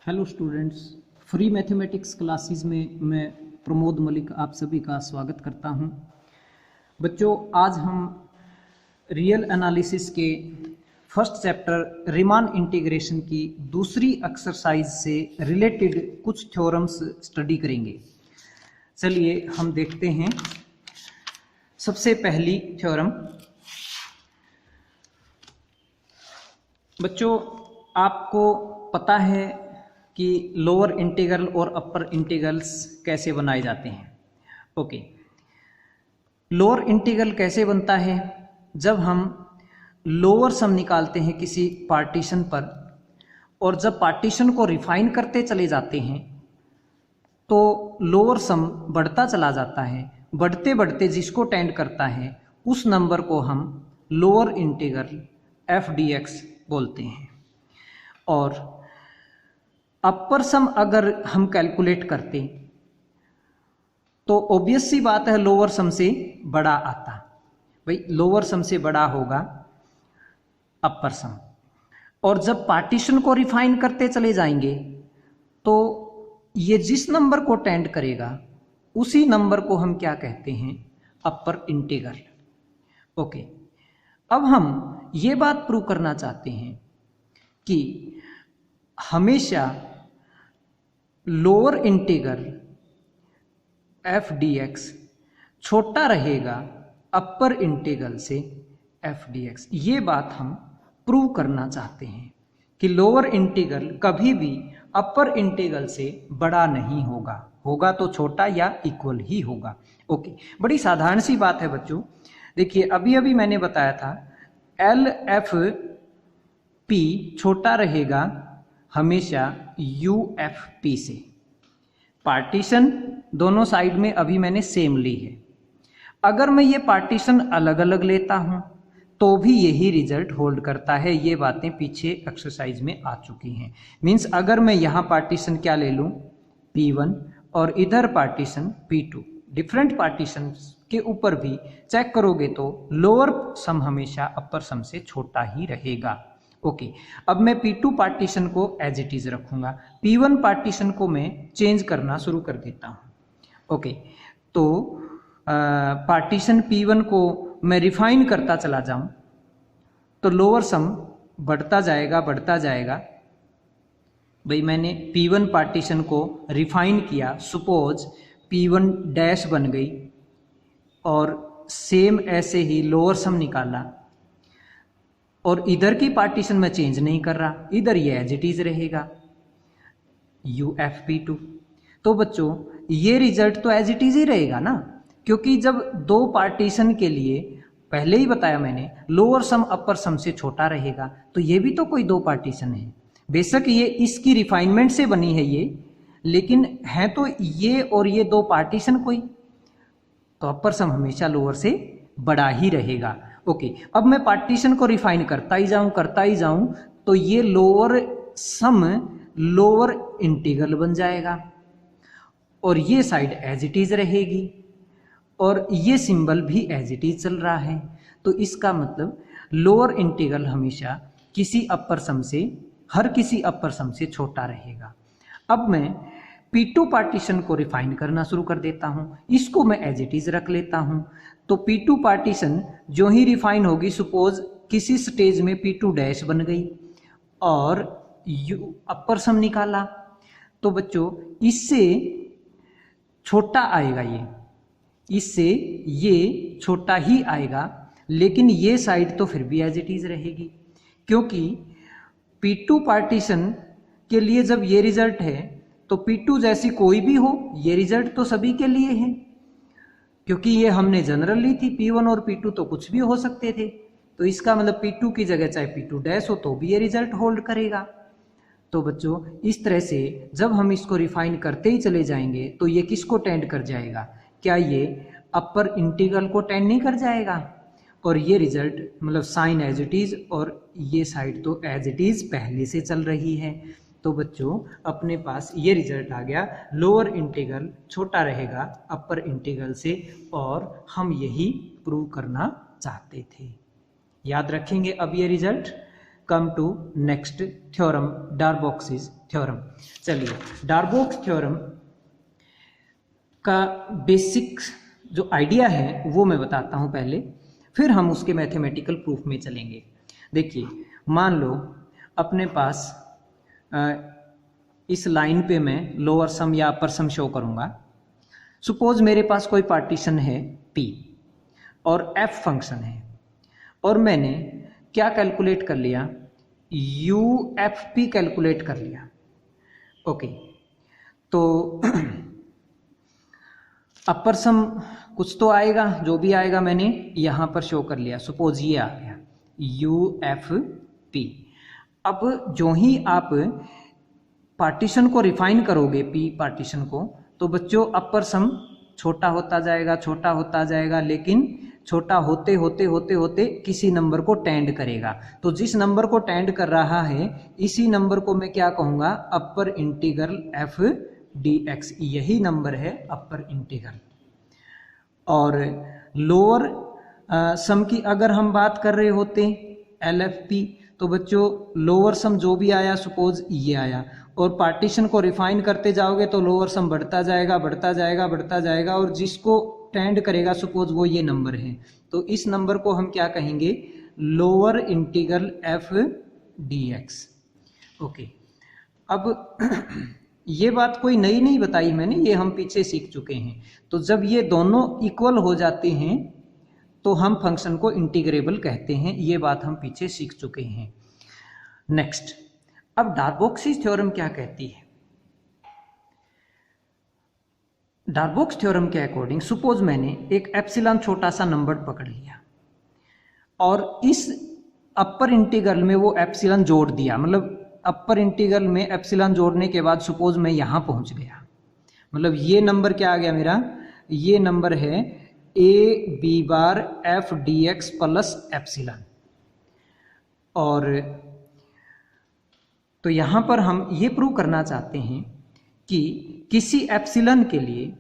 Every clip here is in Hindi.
Hello students, free mathematics classes में मैं प्रमोद मलिक आप सभी का स्वागत करता हूं। बच्चों, आज हम रियल एनालिसिस के फर्स्ट चैप्टर रीमान इंटीग्रेशन की दूसरी एक्सरसाइज से रिलेटेड कुछ थ्योरम्स स्टडी करेंगे। चलिए हम देखते हैं। सबसे पहली थ्योरम, बच्चों आपको पता है कि लोअर इंटीग्रल और अपर इंटीग्रल्स कैसे बनाए जाते हैं। ओके, लोअर इंटीग्रल कैसे बनता है? जब हम लोअर सम निकालते हैं किसी पार्टीशन पर, और जब पार्टीशन को रिफाइन करते चले जाते हैं तो लोअर सम बढ़ता चला जाता है। बढ़ते बढ़ते जिसको टेंड करता है उस नंबर को हम lower integral F D x बोलते हैं। और अपर सम अगर हम कैलकुलेट करते तो ऑब्वियस सी बात है लोअर सम से बड़ा आता। भाई लोअर सम से बड़ा होगा अपर सम। और जब पार्टीशन को रिफाइन करते चले जाएंगे तो ये जिस नंबर को टेंड करेगा उसी नंबर को हम क्या कहते हैं? Upper integral. ओके, अब हम ये बात प्रूव करना चाहते हैं कि हमेशा lower integral F D x छोटा रहेगा अपर इंटीग्रल से एफ डी एक्स। ये बात हम प्रूव करना चाहते हैं कि लोअर इंटीग्रल कभी भी अपर इंटीग्रल से बड़ा नहीं होगा, होगा तो छोटा या इक्वल ही होगा। ओके, बड़ी साधारण सी बात है बच्चों। देखिए अभी अभी मैंने बताया था एल एफ पी छोटा रहेगा हमेशा यू एफ पी से। पार्टीशन दोनों साइड में अभी मैंने सेम ली है। अगर मैं ये पार्टीशन अलग अलग लेता हूं तो भी यही रिजल्ट होल्ड करता है। ये बातें पीछे एक्सरसाइज में आ चुकी हैं। मीन्स अगर मैं यहाँ पार्टीशन क्या ले लूँ P1 और इधर पार्टीशन P2, डिफरेंट पार्टीशन के ऊपर भी चेक करोगे तो लोअर सम हमेशा अपर सम से छोटा ही रहेगा। ओके, अब मैं P2 पार्टीशन को एज इट इज रखूंगा, P1 पार्टीशन को मैं चेंज करना शुरू कर देता हूं। ओके, तो पार्टीशन P1 को मैं रिफाइन करता चला जाऊं तो लोअर सम बढ़ता जाएगा बढ़ता जाएगा। भाई मैंने P1 पार्टीशन को रिफाइन किया, सपोज P1 डैश बन गई, और सेम ऐसे ही लोअर सम निकाला, और इधर की पार्टीशन में चेंज नहीं कर रहा, इधर ये एज इट इज रहेगा यू एफ पी टू। तो बच्चों ये रिजल्ट तो एज इट इज ही रहेगा ना, क्योंकि जब दो पार्टीशन के लिए पहले ही बताया मैंने लोअर सम अपर सम से छोटा रहेगा, तो ये भी तो कोई दो पार्टीशन है। बेशक ये इसकी रिफाइनमेंट से बनी है ये, लेकिन है तो ये और ये दो पार्टीशन कोई, तो अपर सम हमेशा लोअर से बड़ा ही रहेगा। ओके, अब मैं पार्टीशन को रिफाइन करता ही जाऊं तो ये लोअर सम लोअर इंटीग्रल बन जाएगा, और ये साइड एज इट इज रहेगी, और ये सिंबल भी एज इट इज चल रहा है। तो इसका मतलब लोअर इंटीग्रल हमेशा किसी अपर सम से, हर किसी अपर सम से छोटा रहेगा। अब मैं P2 पार्टीशन को रिफाइन करना शुरू कर देता हूं, इसको मैं एज इट इज रख लेता हूं। तो P2 पार्टीशन जो ही रिफाइन होगी, सपोज किसी स्टेज में P2 डैश बन गई और यू अपर सम निकाला, तो बच्चों इससे छोटा आएगा, ये इससे ये छोटा ही आएगा, लेकिन ये साइड तो फिर भी एज इट इज रहेगी, क्योंकि P2 पार्टीशन के लिए जब ये रिजल्ट है तो P2 जैसी कोई भी हो, ये रिजल्ट तो सभी के लिए है, क्योंकि ये हमने जनरल ली थी। P1 और P2 तो कुछ भी हो सकते थे, तो इसका मतलब P2 की जगह चाहे P2 डैश हो तो भी ये रिजल्ट होल्ड करेगा। तो बच्चों इस तरह से जब हम इसको रिफाइन करते ही चले जाएंगे तो ये किसको टेंड कर जाएगा? क्या ये अपर इंटीग्रल को टेंड नहीं कर जाएगा? और ये रिजल्ट मतलब साइन एज इट इज, और ये साइड तो एज इट इज पहले से चल रही है। तो बच्चों अपने पास ये रिजल्ट आ गया, लोअर इंटीग्रल छोटा रहेगा अपर इंटीग्रल से, और हम यही प्रूव करना चाहते थे। याद रखेंगे अब ये result. Come to next theorem, Darboux's theorem. चलिए, डार्बोक्स थ्योरम का बेसिक जो आइडिया है वो मैं बताता हूँ पहले, फिर हम उसके मैथमेटिकल प्रूफ में चलेंगे। देखिए, मान लो अपने पास इस लाइन पे मैं लोअर सम या अपर सम शो करूँगा। सपोज मेरे पास कोई पार्टीशन है P और F फंक्शन है, और मैंने क्या कैलकुलेट कर लिया, UFP कैलकुलेट कर लिया। ओके, तो अपर सम कुछ तो आएगा, जो भी आएगा मैंने यहाँ पर शो कर लिया। सपोज ये आ गया UFP। अब जो ही आप पार्टीशन को रिफाइन करोगे, P पार्टीशन को, तो बच्चों अपर सम छोटा होता जाएगा, छोटा होता जाएगा, लेकिन छोटा होते होते होते होते किसी नंबर को टेंड करेगा। तो जिस नंबर को टेंड कर रहा है इसी नंबर को मैं क्या कहूँगा, अपर इंटीग्रल FDX। यही नंबर है अपर इंटीग्रल। और लोअर सम की अगर हम बात कर रहे होते LFP, तो बच्चों लोअर सम जो भी आया, सपोज ये आया, और पार्टीशन को रिफाइन करते जाओगे तो लोअर सम बढ़ता जाएगा, बढ़ता जाएगा, बढ़ता जाएगा, और जिसको टेंड करेगा सपोज वो ये नंबर है, तो इस नंबर को हम क्या कहेंगे, लोअर इंटीग्रल FDX। ओके, अब ये बात कोई नई नहीं बताई मैंने, ये हम पीछे सीख चुके हैं। तो जब ये दोनों इक्वल हो जाते हैं तो हम फंक्शन को इंटीग्रेबल कहते हैं, ये बात हम पीछे सीख चुके हैं। नेक्स्ट, अब डार्बोक्सिस थ्योरम क्या कहती है। डार्बोक्स थ्योरम के अकॉर्डिंग सपोज मैंने एक एप्सिलॉन छोटा सा नंबर पकड़ लिया और इस अपर इंटीग्रल में वो एप्सिलॉन जोड़ दिया, मतलब अपर इंटीग्रल में एप्सिलॉन जोड़ने के बाद सपोज मैं यहां पहुंच गया, मतलब ये नंबर क्या आ गया मेरा, ये नंबर है AB बार FDX प्लस एप्सिलॉन। और तो यहां पर हम ये प्रूव करना चाहते हैं कि किसी एप्सिलॉन के लिए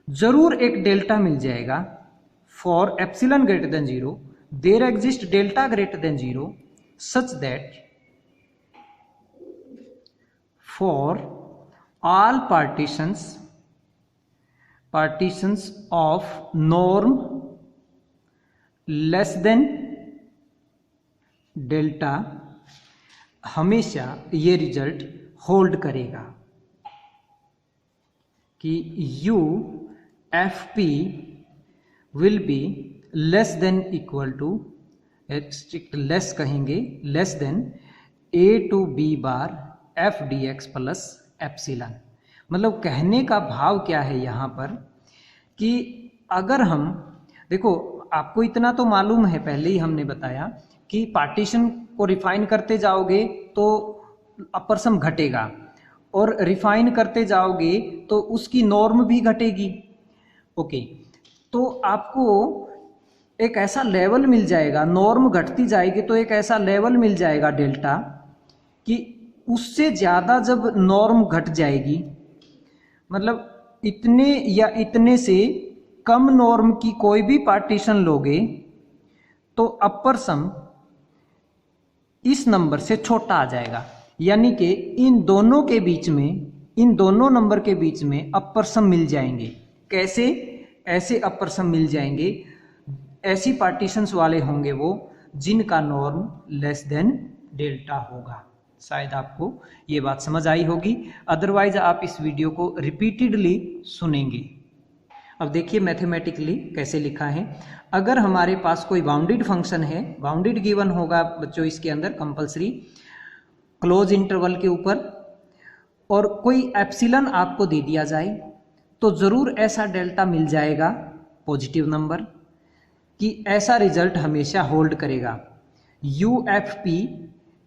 जरूर एक डेल्टा मिल जाएगा। For epsilon greater than 0 there exist delta greater than 0 such that for all partitions of norm less than delta हमेशा ये रिजल्ट होल्ड करेगा कि UFP will be less than equal to, strict less कहेंगे, less than A to B bar FDX plus epsilon. मतलब कहने का भाव क्या है यहाँ पर कि अगर हम देखो, आपको इतना तो मालूम है, पहले ही हमने बताया कि पार्टीशन को रिफाइन करते जाओगे तो अपर सम घटेगा, और रिफाइन करते जाओगे तो उसकी नॉर्म भी घटेगी। ओके, तो आपको एक ऐसा लेवल मिल जाएगा, नॉर्म घटती जाएगी तो एक ऐसा लेवल मिल जाएगा डेल्टा कि उससे ज़्यादा जब नॉर्म घट जाएगी, मतलब इतने या इतने से कम नॉर्म की कोई भी पार्टीशन लोगे तो अपर सम इस नंबर से छोटा आ जाएगा। यानी कि इन दोनों के बीच में, इन दोनों नंबर के बीच में अपर सम मिल जाएंगे। कैसे? ऐसे अपर सम मिल जाएंगे, ऐसी पार्टीशंस वाले होंगे वो जिनका नॉर्म लेस देन डेल्टा होगा। शायद आपको ये बात समझ आई होगी, अदरवाइज आप इस वीडियो को रिपीटेडली सुनेंगे। अब देखिए मैथमेटिकली कैसे लिखा है। अगर हमारे पास कोई बाउंडेड फंक्शन है, बाउंडेड गिवन होगा बच्चों इसके अंदर कंपलसरी क्लोज इंटरवल के ऊपर, और कोई एप्सिलॉन आपको दे दिया जाए तो ज़रूर ऐसा डेल्टा मिल जाएगा पॉजिटिव नंबर कि ऐसा रिजल्ट हमेशा होल्ड करेगा। UFP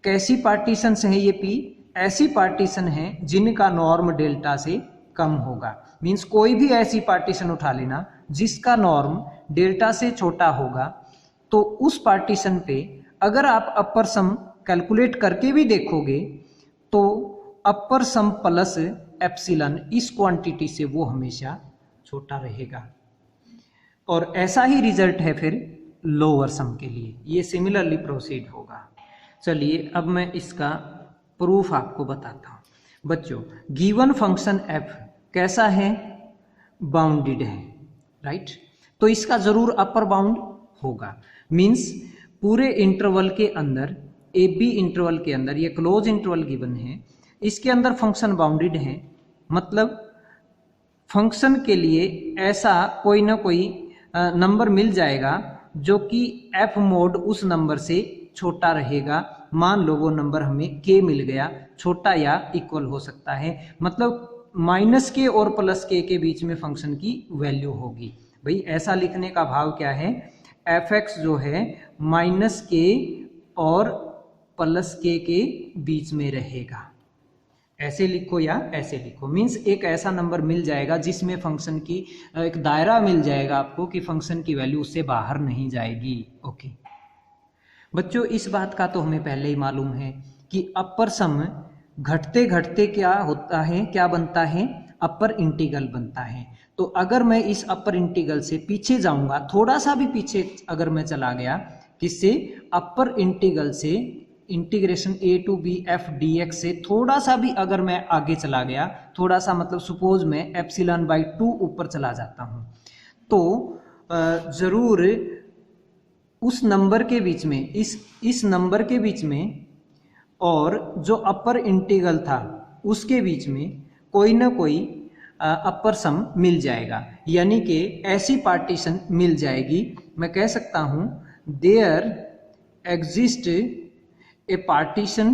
कैसी पार्टीशंस हैं ये P? ऐसी पार्टीशन हैं जिनका नॉर्म डेल्टा से कम होगा। मीन्स कोई भी ऐसी पार्टीशन उठा लेना जिसका नॉर्म डेल्टा से छोटा होगा, तो उस पार्टीशन पे अगर आप अपर सम कैलकुलेट करके भी देखोगे तो अपर सम प्लस एप्सिलॉन इस क्वांटिटी से वो हमेशा छोटा रहेगा। और ऐसा ही रिजल्ट है फिर लोअर सम के लिए, ये सिमिलरली प्रोसीड होगा। चलिए अब मैं इसका प्रूफ आपको बताता हूँ। बच्चों, गिवन फंक्शन f कैसा है? बाउंडेड है, राइट? तो इसका जरूर अपर बाउंड होगा। मीन्स पूरे इंटरवल के अंदर, ए बी इंटरवल के अंदर, ये क्लोज इंटरवल गिवन है, इसके अंदर फंक्शन बाउंडेड है, मतलब फंक्शन के लिए ऐसा कोई ना कोई नंबर मिल जाएगा जो कि f मोड उस नंबर से छोटा रहेगा। मान लो वो नंबर हमें k मिल गया, छोटा या इक्वल हो सकता है, मतलब -k और +k के बीच में फंक्शन की वैल्यू होगी। भाई ऐसा लिखने का भाव क्या है? f(x) जो है -k और +k के बीच में रहेगा। ऐसे लिखो या ऐसे लिखो, मीन्स एक ऐसा नंबर मिल जाएगा जिसमें फंक्शन की एक दायरा मिल जाएगा आपको कि फंक्शन की वैल्यू उससे बाहर नहीं जाएगी। ओके बच्चों, इस बात का तो हमें पहले ही मालूम है कि अपर सम घटते घटते क्या होता है, क्या बनता है? अपर इंटीग्रल बनता है। तो अगर मैं इस अपर इंटीग्रल से पीछे जाऊंगा, थोड़ा सा भी पीछे अगर मैं चला गया, किससे? अपर इंटीग्रल से, integration a to b f dx से थोड़ा सा भी अगर मैं आगे चला गया, थोड़ा सा मतलब सपोज मैं ε/2 ऊपर चला जाता हूं, तो जरूर उस नंबर के बीच में, इस नंबर के बीच में और जो अपर इंटीग्रल था उसके बीच में कोई ना कोई अपर सम मिल जाएगा, यानी कि ऐसी पार्टीशन मिल जाएगी। मैं कह सकता हूं there exist A partition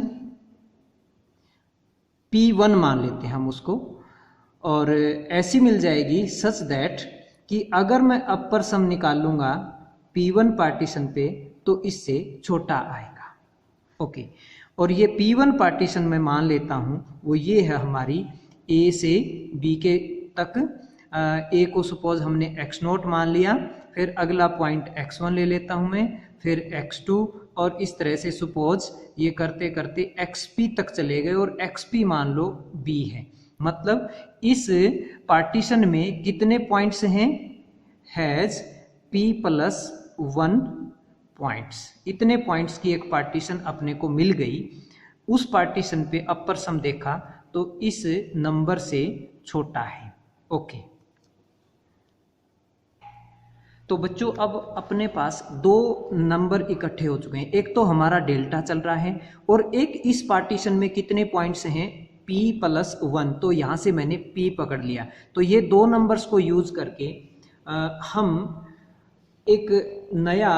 P1 मान लेते हैं हम उसको, और ऐसी मिल जाएगी सच दैट कि अगर मैं अपर सम निकालूंगा P1 पार्टीशन पे तो इससे छोटा आएगा। ओके, और ये P1 पार्टीशन मैं मान लेता हूं वो ये है हमारी A से B के तक। A को सपोज हमने x0 मान लिया, फिर अगला पॉइंट x1 ले लेता हूं मैं, फिर x2, और इस तरह से सपोज ये करते करते xp तक चले गए और xp मान लो b है। मतलब इस पार्टीशन में कितने पॉइंट्स हैं? Has p+1 points. इतने पॉइंट्स की एक पार्टीशन अपने को मिल गई। उस पार्टीशन पे अपर सम देखा तो इस नंबर से छोटा है। ओके, तो बच्चों अब अपने पास दो नंबर इकट्ठे हो चुके हैं। एक तो हमारा डेल्टा चल रहा है और एक इस पार्टीशन में कितने पॉइंट्स हैं? p+1। तो यहाँ से मैंने p पकड़ लिया। तो ये दो नंबर्स को यूज करके हम एक नया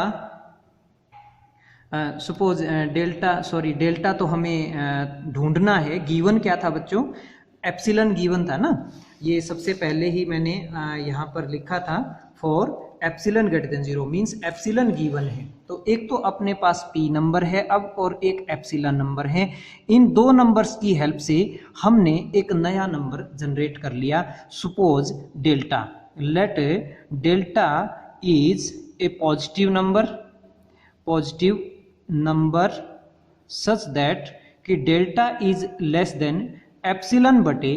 सपोज डेल्टा तो हमें ढूंढना है। गिवन क्या था बच्चों? एप्सिलॉन गिवन था ना, ये सबसे पहले ही मैंने यहाँ पर लिखा था for epsilon greater than 0, means epsilon given है। तो एक तो अपने पास p नंबर है अब और एक एप्सिलॉन नंबर है। इन दो नंबर्स की हेल्प से हमने एक नया नंबर जनरेट कर लिया। Suppose delta, let delta is a positive number such that कि delta is less than epsilon बटे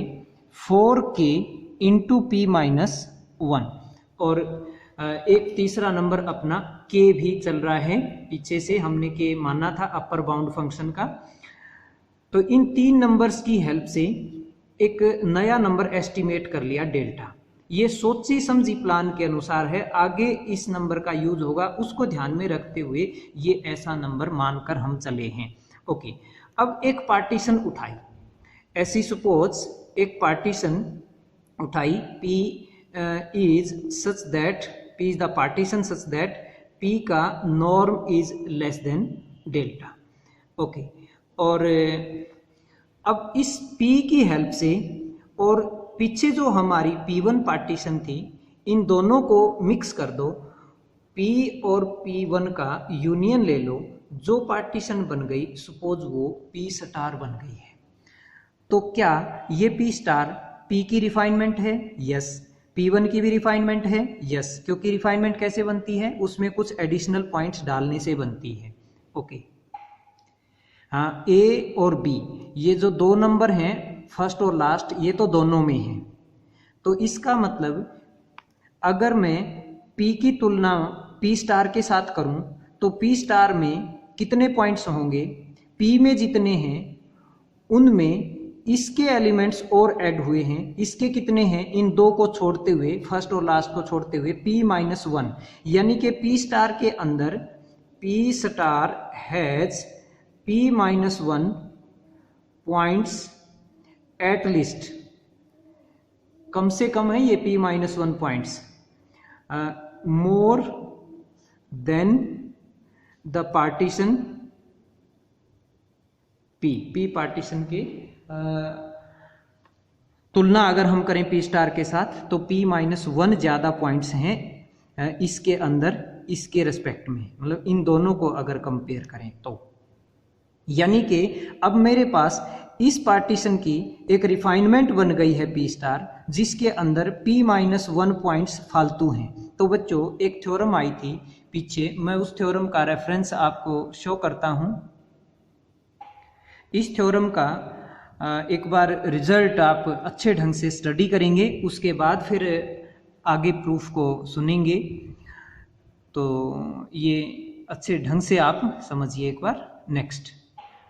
4k इंटू p-1। और एक तीसरा नंबर अपना k भी चल रहा है, पीछे से हमने k माना था अपर बाउंड फंक्शन का। तो इन तीन नंबर्स की हेल्प से एक नया नंबर एस्टिमेट कर लिया डेल्टा। ये सोची समझी प्लान के अनुसार है, आगे इस नंबर का यूज होगा उसको ध्यान में रखते हुए ये ऐसा नंबर मानकर हम चले हैं। ओके, अब एक पार्टीशन उठाई, ऐसी सपोज एक पार्टीशन उठाई, P is such that P is the partition such that P का norm is less then delta. Okay, और अब इस P की हेल्प से और पीछे जो हमारी P1 पार्टीशन थी, इन दोनों को मिक्स कर दो, P और P1 का यूनियन ले लो, जो पार्टीशन बन गई सपोज वो P स्टार बन गई है। तो क्या ये P स्टार P की रिफाइनमेंट है? यस। P1 की भी रिफाइनमेंट है? यस। क्योंकि रिफाइनमेंट कैसे बनती है? उसमें कुछ एडिशनल पॉइंट्स डालने से बनती है। ओके, हाँ, A और B ये जो दो नंबर हैं फर्स्ट और लास्ट, ये तो दोनों में है। तो इसका मतलब अगर मैं P की तुलना P स्टार के साथ करूं तो P स्टार में कितने पॉइंट्स होंगे? P में जितने हैं उनमें इसके एलिमेंट्स और ऐड हुए हैं, इसके कितने हैं, इन दो को छोड़ते हुए, फर्स्ट और लास्ट को छोड़ते हुए P-1, यानी कि P स्टार के अंदर P star has P-1 points at least, कम से कम है ये P-1 points, more than the partition P partition के तुलना अगर हम करें P स्टार के साथ तो P-1 ज़्यादा पॉइंट्स हैं इसके अंदर, इसके रेस्पेक्ट में, मतलब इन दोनों को अगर कंपेयर करें तो, यानी कि अब मेरे पास इस पार्टीशन की एक रिफाइनमेंट बन गई है P स्टार, जिसके अंदर P-1 पॉइंट्स फालतू हैं। तो बच्चों एक थ्योरम आई थी पीछे, मैं उस थ्योरम का रेफरेंस आपको शो करता हूं। इस थ्योरम का एक बार रिजल्ट आप अच्छे ढंग से स्टडी करेंगे, उसके बाद फिर आगे प्रूफ को सुनेंगे, तो ये अच्छे ढंग से आप समझिए एक बार। नेक्स्ट,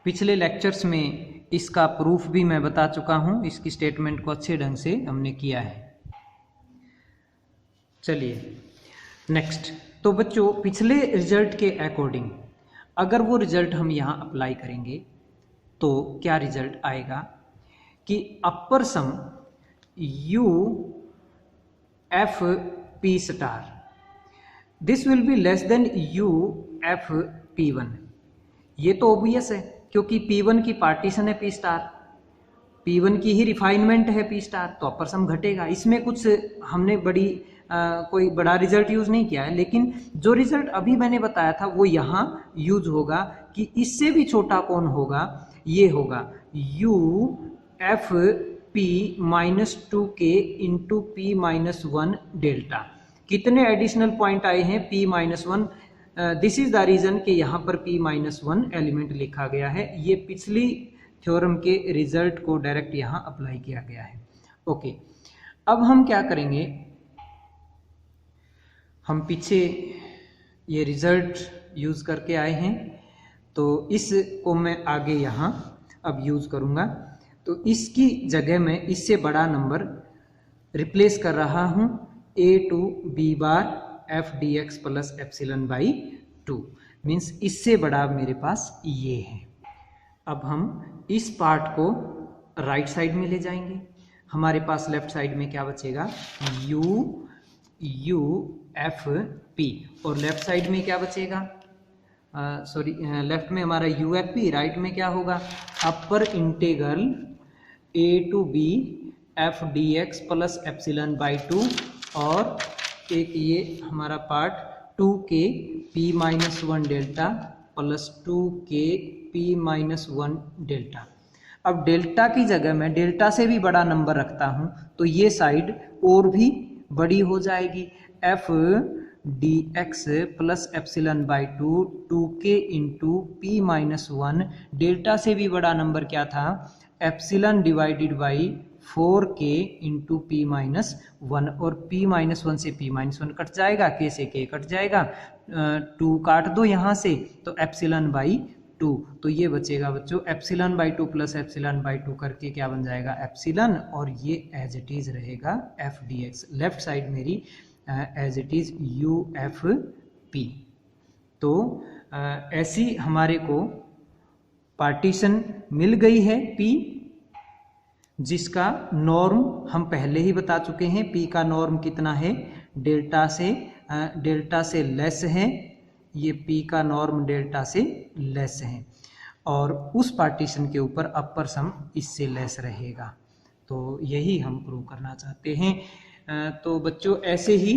पिछले लेक्चर्स में इसका प्रूफ भी मैं बता चुका हूँ, इसकी स्टेटमेंट को अच्छे ढंग से हमने किया है। चलिए नेक्स्ट, तो बच्चों पिछले रिजल्ट के अकॉर्डिंग अगर वो रिजल्ट हम यहाँ अप्लाई करेंगे तो क्या रिजल्ट आएगा कि अपर सम U F P star this will be less then U F P1। ये तो ऑब्वियस है क्योंकि P1 की पार्टीशन है P स्टार, P1 की ही रिफाइनमेंट है P स्टार, तो अपर सम घटेगा। इसमें कुछ हमने कोई बड़ा रिजल्ट यूज नहीं किया है, लेकिन जो रिजल्ट अभी मैंने बताया था वो यहाँ यूज होगा कि इससे भी छोटा कौन होगा, ये होगा U F P-2K into P-1 delta. कितने एडिशनल पॉइंट आए हैं P-1, this is the reason कि यहाँ पर P-1 एलिमेंट लिखा गया है। ये पिछली थ्योरम के रिजल्ट को डायरेक्ट यहाँ अप्लाई किया गया है। ओके, अब हम क्या करेंगे, हम पीछे ये रिजल्ट यूज करके आए हैं, तो इसको मैं आगे यहाँ अब यूज करूँगा। तो इसकी जगह मैं इससे बड़ा नंबर रिप्लेस कर रहा हूँ A2B' FDX plus epsilon by 2, means इससे बड़ा मेरे पास ये है। अब हम इस पार्ट को राइट साइड में ले जाएंगे, हमारे पास लेफ्ट साइड में क्या बचेगा, U F P, और लेफ्ट साइड में क्या बचेगा, सॉरी लेफ्ट में हमारा UFP, राइट में क्या होगा, upper integral A to B FDX plus epsilon by 2, और एक ये हमारा part 2K P-1 delta plus 2K P-1 delta. अब डेल्टा की जगह मैं डेल्टा से भी बड़ा नंबर रखता हूं तो ये साइड और भी बड़ी हो जाएगी, FDX plus epsilon by 2 2K into P-1, delta से भी बड़ा नंबर क्या था, epsilon divided by 4K into P-1, और P-1 से P-1 कट जाएगा, K से K कट जाएगा, 2 काट दो यहाँ से तो एप्सिलॉन बाई 2, तो ये बचेगा बच्चों epsilon by 2 plus epsilon by 2 करके क्या बन जाएगा एप्सिलॉन, और ये एज इट इज रहेगा FDX। लेफ्ट साइड मेरी एज इट इज UFP। तो ऐसी हमारे को पार्टीशन मिल गई है P, जिसका नॉर्म हम पहले ही बता चुके हैं। P का नॉर्म कितना है, डेल्टा से लेस है, ये P का नॉर्म डेल्टा से लेस है, और उस पार्टीशन के ऊपर अपर सम इससे लेस रहेगा। तो यही हम प्रूव करना चाहते हैं। तो बच्चों ऐसे ही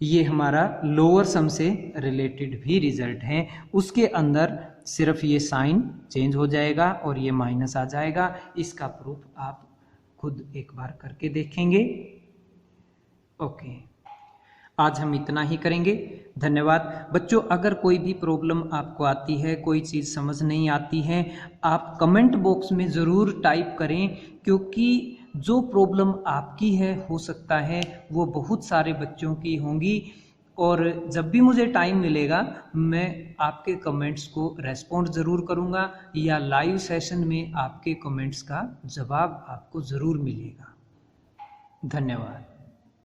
ये हमारा लोअर सम से रिलेटेड भी रिजल्ट है, उसके अंदर सिर्फ ये साइन चेंज हो जाएगा और ये माइनस आ जाएगा। इसका प्रूफ आप खुद एक बार करके देखेंगे। ओके, आज हम इतना ही करेंगे। धन्यवाद बच्चों। अगर कोई भी प्रॉब्लम आपको आती है, कोई चीज़ समझ नहीं आती है, आप कमेंट बॉक्स में ज़रूर टाइप करें, क्योंकि जो प्रॉब्लम आपकी है हो सकता है वो बहुत सारे बच्चों की होंगी। और जब भी मुझे टाइम मिलेगा मैं आपके कमेंट्स को रेस्पॉन्ड ज़रूर करूँगा या लाइव सेशन में आपके कमेंट्स का जवाब आपको ज़रूर मिलेगा। धन्यवाद।